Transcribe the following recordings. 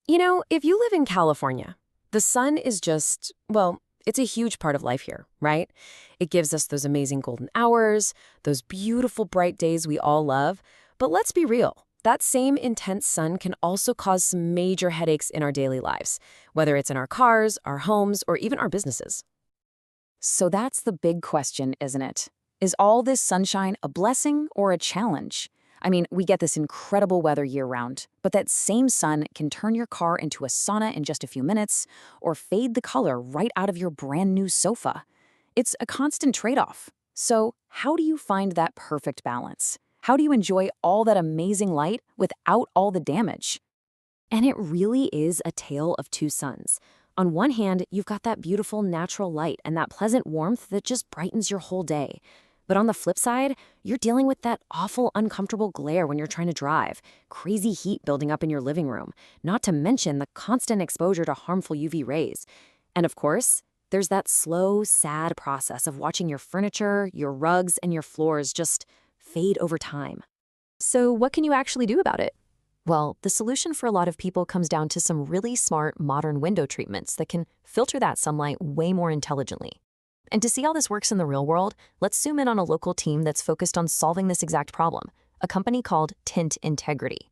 If you live in California, the sun is just, well, it's a huge part of life here, right? It gives us those amazing golden hours, those beautiful bright days we all love. But let's be real. That same intense sun can also cause some major headaches in our daily lives, whether it's in our cars, our homes, or even our businesses. So that's the big question, isn't it? Is all this sunshine a blessing or a challenge? I mean, we get this incredible weather year-round, but that same sun can turn your car into a sauna in just a few minutes or fade the color right out of your brand new sofa. It's a constant trade-off. So how do you find that perfect balance? How do you enjoy all that amazing light without all the damage? And it really is a tale of two suns. On one hand, you've got that beautiful natural light and that pleasant warmth that just brightens your whole day. But on the flip side, you're dealing with that awful, uncomfortable glare when you're trying to drive, crazy heat building up in your living room, not to mention the constant exposure to harmful UV rays. And of course, there's that slow, sad process of watching your furniture, your rugs, and your floors just fade over time. So what can you actually do about it? Well, the solution for a lot of people comes down to some really smart modern window treatments that can filter that sunlight way more intelligently. And to see how this works in the real world, let's zoom in on a local team that's focused on solving this exact problem, a company called Tint Integrity.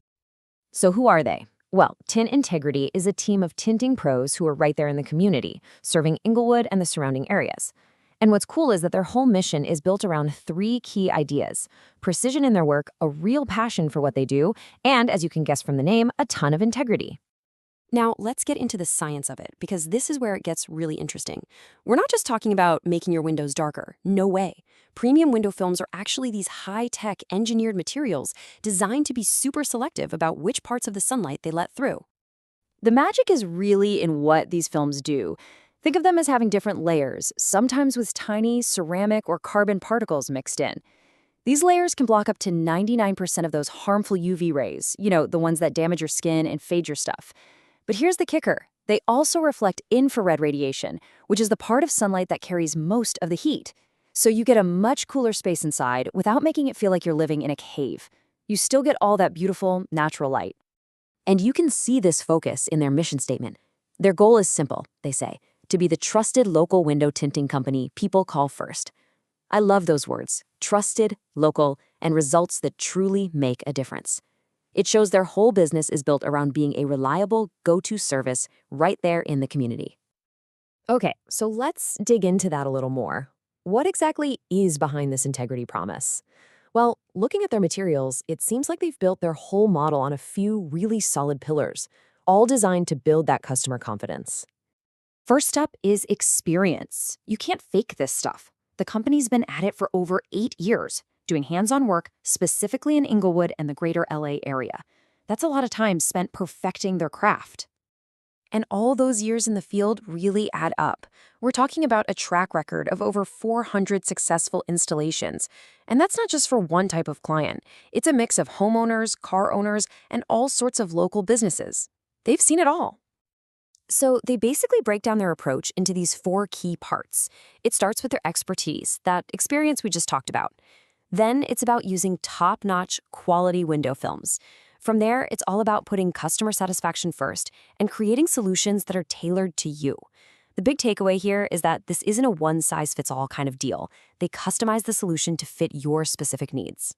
So who are they? Well, Tint Integrity is a team of tinting pros who are right there in the community, serving Inglewood and the surrounding areas. And what's cool is that their whole mission is built around three key ideas: precision in their work, a real passion for what they do, and, as you can guess from the name, a ton of integrity. Now, let's get into the science of it, because this is where it gets really interesting. We're not just talking about making your windows darker. No way. Premium window films are actually these high-tech engineered materials designed to be super selective about which parts of the sunlight they let through. The magic is really in what these films do. Think of them as having different layers, sometimes with tiny ceramic or carbon particles mixed in. These layers can block up to 99% of those harmful UV rays, the ones that damage your skin and fade your stuff. But here's the kicker. They also reflect infrared radiation, which is the part of sunlight that carries most of the heat. So you get a much cooler space inside without making it feel like you're living in a cave. You still get all that beautiful, natural light. And you can see this focus in their mission statement. Their goal is simple, they say, to be the trusted local window tinting company people call first. I love those words: trusted, local, and results that truly make a difference. It shows their whole business is built around being a reliable, go-to service right there in the community. Okay, so let's dig into that a little more. What exactly is behind this integrity promise? Well, looking at their materials, it seems like they've built their whole model on a few really solid pillars, all designed to build that customer confidence. First up is experience. You can't fake this stuff. The company's been at it for over 8 years, doing hands-on work specifically in Inglewood and the greater LA area. That's a lot of time spent perfecting their craft. And all those years in the field really add up. We're talking about a track record of over 400 successful installations. And that's not just for one type of client. It's a mix of homeowners, car owners, and all sorts of local businesses. They've seen it all. So they basically break down their approach into these 4 key parts. It starts with their expertise, that experience we just talked about. Then it's about using top-notch quality window films. From there, it's all about putting customer satisfaction first and creating solutions that are tailored to you. The big takeaway here is that this isn't a one-size-fits-all kind of deal. They customize the solution to fit your specific needs.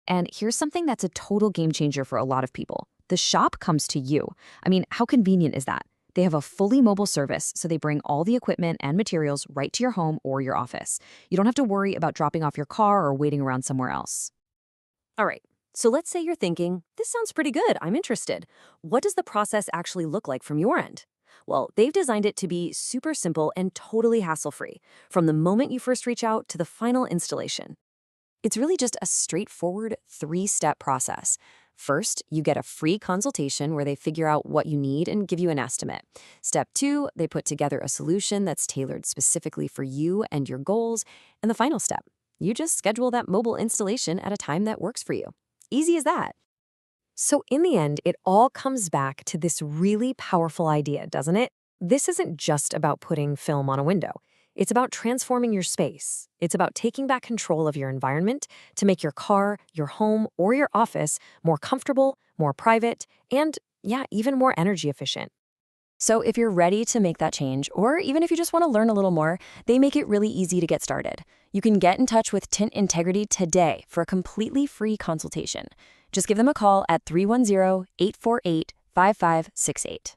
And here's something that's a total game changer for a lot of people. The shop comes to you. I mean, how convenient is that? They have a fully mobile service, so they bring all the equipment and materials right to your home or your office. You don't have to worry about dropping off your car or waiting around somewhere else. All right, so let's say you're thinking, this sounds pretty good, I'm interested. What does the process actually look like from your end? Well, they've designed it to be super simple and totally hassle-free, from the moment you first reach out to the final installation. It's really just a straightforward 3-step process. First, you get a free consultation where they figure out what you need and give you an estimate. Step 2, they put together a solution that's tailored specifically for you and your goals. And the final step, you just schedule that mobile installation at a time that works for you. Easy as that. So in the end, it all comes back to this really powerful idea, doesn't it? This isn't just about putting film on a window. It's about transforming your space. It's about taking back control of your environment to make your car, your home, or your office more comfortable, more private, and, yeah, even more energy efficient. So if you're ready to make that change, or even if you just want to learn a little more, they make it really easy to get started. You can get in touch with Tint Integrity today for a completely free consultation. Just give them a call at 310-848-5568.